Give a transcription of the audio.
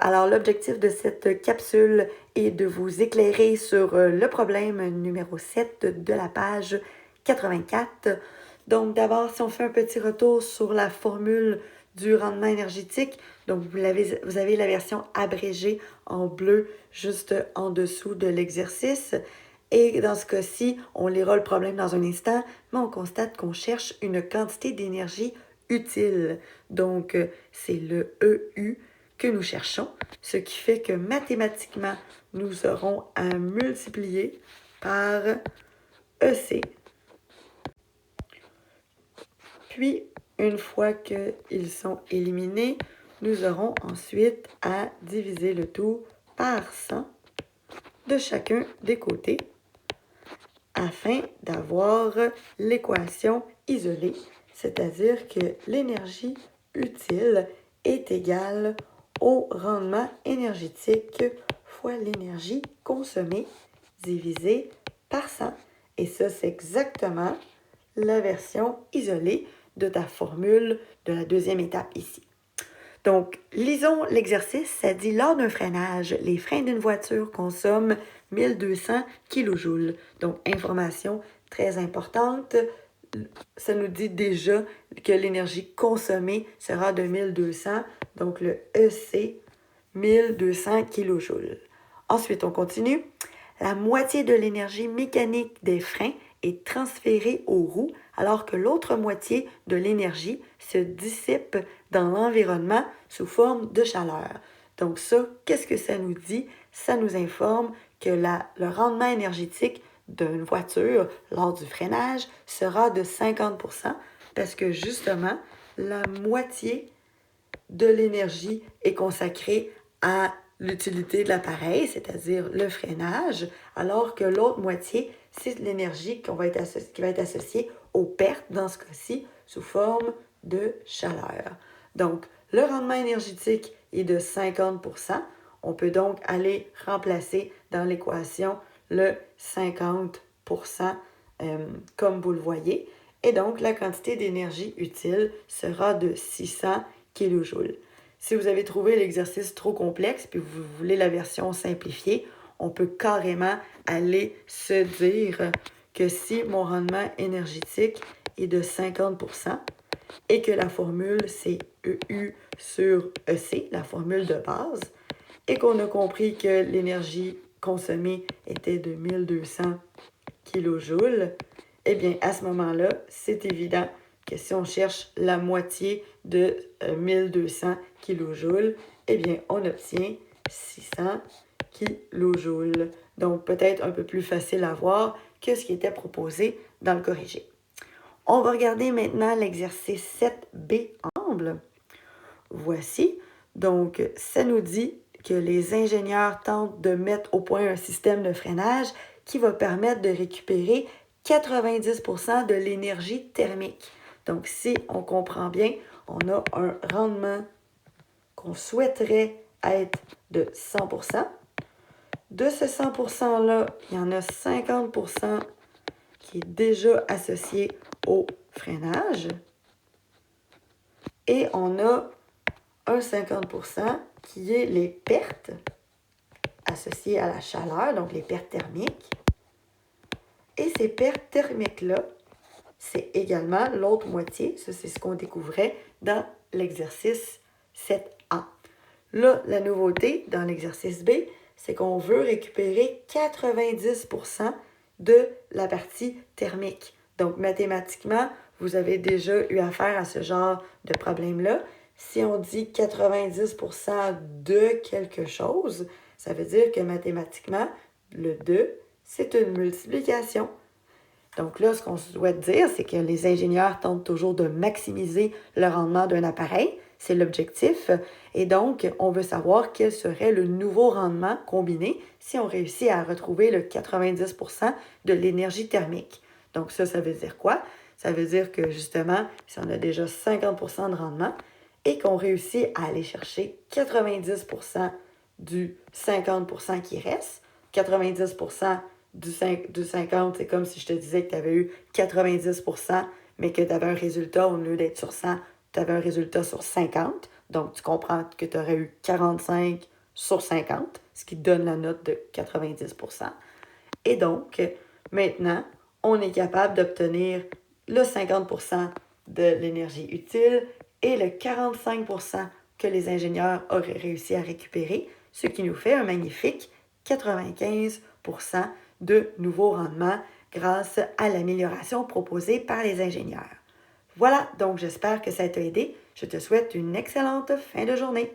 Alors, l'objectif de cette capsule est de vous éclairer sur le problème numéro 7 de la page 84. Donc, d'abord, si on fait un petit retour sur la formule du rendement énergétique, donc vous avez la version abrégée en bleu juste en dessous de l'exercice. Et dans ce cas-ci, on lira le problème dans un instant, mais on constate qu'on cherche une quantité d'énergie utile. Donc, c'est le EU que nous cherchons, ce qui fait que mathématiquement, nous aurons à multiplier par EC. Puis, une fois qu'ils sont éliminés, nous aurons ensuite à diviser le tout par 100 de chacun des côtés afin d'avoir l'équation isolée, c'est-à-dire que l'énergie utile est égale au rendement énergétique fois l'énergie consommée divisé par 100. Et ça, c'est exactement la version isolée de ta formule de la deuxième étape ici. Donc, lisons l'exercice. Ça dit, lors d'un freinage, les freins d'une voiture consomment 1200 kJ. Donc, information très importante. Ça nous dit déjà que l'énergie consommée sera de 1200. Donc, le EC, 1200 kJ. Ensuite, on continue. La moitié de l'énergie mécanique des freins est transférée aux roues, alors que l'autre moitié de l'énergie se dissipe dans l'environnement sous forme de chaleur. Donc ça, qu'est-ce que ça nous dit? Ça nous informe que le rendement énergétique d'une voiture lors du freinage sera de 50% parce que justement, la moitié de l'énergie est consacrée à l'utilité de l'appareil, c'est-à-dire le freinage, alors que l'autre moitié, c'est l'énergie qui va être associée aux pertes, dans ce cas-ci, sous forme de chaleur. Donc, le rendement énergétique est de 50%. On peut donc aller remplacer dans l'équation le 50% comme vous le voyez. Et donc, la quantité d'énergie utile sera de 600 kJ. Si vous avez trouvé l'exercice trop complexe puis vous voulez la version simplifiée, on peut carrément aller se dire que si mon rendement énergétique est de 50% et que la formule c'est EU sur EC, la formule de base, et qu'on a compris que l'énergie consommée était de 1200 kJ, eh bien, à ce moment-là, c'est évident que si on cherche la moitié de 1200 kJ, eh bien, on obtient 600 kJ. Donc, peut-être un peu plus facile à voir que ce qui était proposé dans le corrigé. On va regarder maintenant l'exercice 7B ensemble. Voici. Donc, ça nous dit que les ingénieurs tentent de mettre au point un système de freinage qui va permettre de récupérer 90% de l'énergie thermique. Donc, si on comprend bien, on a un rendement qu'on souhaiterait être de 100%. De ce 100%-là, il y en a 50% qui est déjà associé au freinage. Et on a un 50% qui est les pertes associées à la chaleur, donc les pertes thermiques. Et ces pertes thermiques-là, c'est également l'autre moitié. Ça, c'est ce qu'on découvrait dans l'exercice 7A. Là, la nouveauté dans l'exercice B, c'est qu'on veut récupérer 90% de la partie thermique. Donc, mathématiquement, vous avez déjà eu affaire à ce genre de problème-là. Si on dit 90% de quelque chose, ça veut dire que mathématiquement, le 2, c'est une multiplication. Donc là, ce qu'on souhaite dire, c'est que les ingénieurs tentent toujours de maximiser le rendement d'un appareil. C'est l'objectif. Et donc, on veut savoir quel serait le nouveau rendement combiné si on réussit à retrouver le 90% de l'énergie thermique. Donc ça veut dire quoi? Ça veut dire que justement, si on a déjà 50% de rendement et qu'on réussit à aller chercher 90% du 50% qui reste, 90% du 50, c'est comme si je te disais que tu avais eu 90%, mais que tu avais un résultat, au lieu d'être sur 100, tu avais un résultat sur 50. Donc, tu comprends que tu aurais eu 45 sur 50, ce qui donne la note de 90%. Et donc, maintenant, on est capable d'obtenir le 50% de l'énergie utile et le 45% que les ingénieurs auraient réussi à récupérer, ce qui nous fait un magnifique 95% de nouveaux rendements grâce à l'amélioration proposée par les ingénieurs. Voilà, donc j'espère que ça t'a aidé. Je te souhaite une excellente fin de journée.